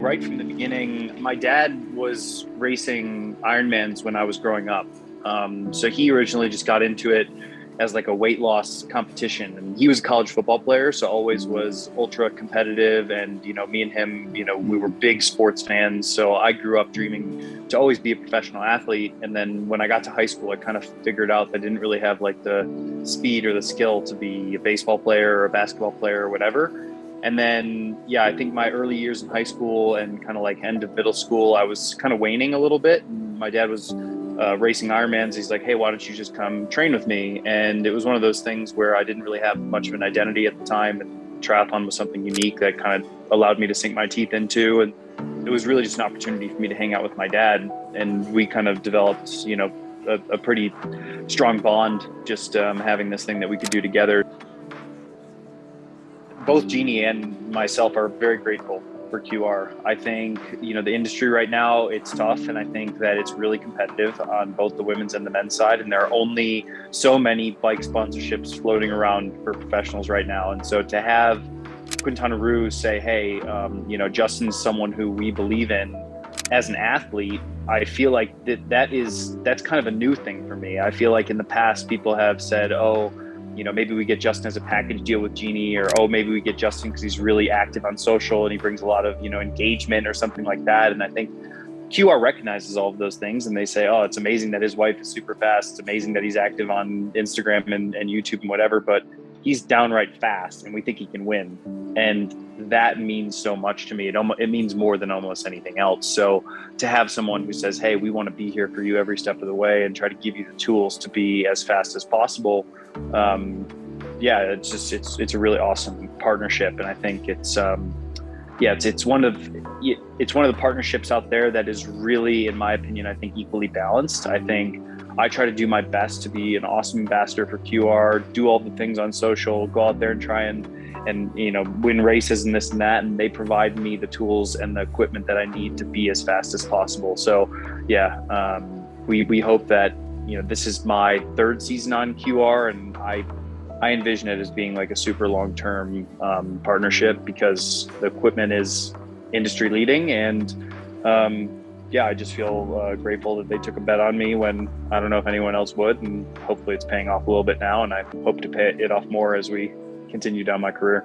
right from the beginning. My dad was racing Ironmans when I was growing up. So he originally just got into it as like a weight loss competition. And he was a college football player, so always was ultra competitive. And, me and him, we were big sports fans. So I grew up dreaming to always be a professional athlete. And then when I got to high school, I kind of figured out that I didn't really have like the speed or the skill to be a baseball player or a basketball player or whatever. And then, I think my early years in high school and kind of like end of middle school, I was kind of waning a little bit. And my dad was racing Ironmans. He's like, hey, why don't you just come train with me? And it was one of those things where I didn't really have much of an identity at the time. And triathlon was something unique that kind of allowed me to sink my teeth into. And it was really just an opportunity for me to hang out with my dad. And we kind of developed, a pretty strong bond, just having this thing that we could do together. Both Jeannie and myself are very grateful for QR. I think, the industry right now, it's tough. And I think that it's really competitive on both the women's and the men's side. And there are only so many bike sponsorships floating around for professionals right now. And so to have Quintana Roo say, hey, Justin's someone who we believe in as an athlete, I feel like that's kind of a new thing for me. I feel like in the past, people have said, oh, maybe we get Justin as a package deal with Jeannie, or, oh, maybe we get Justin because he's really active on social and he brings a lot of, engagement or something like that. And I think QR recognizes all of those things and they say, oh, it's amazing that his wife is super fast. It's amazing that he's active on Instagram and YouTube and whatever, but he's downright fast and we think he can win. And that means so much to me. It means more than almost anything else. So to have someone who says, hey, we want to be here for you every step of the way and try to give you the tools to be as fast as possible. It's a really awesome partnership. And I think it's one of the partnerships out there that is really, in my opinion, I think equally balanced. I think I try to do my best to be an awesome ambassador for QR, do all the things on social, go out there and try and win races and this and that. And they provide me the tools and the equipment that I need to be as fast as possible. So we hope that, this is my third season on QR, and I envision it as being like a super long-term partnership because the equipment is industry leading. And I just feel grateful that they took a bet on me when I don't know if anyone else would, and hopefully it's paying off a little bit now. And I hope to pay it off more as we continue down my career.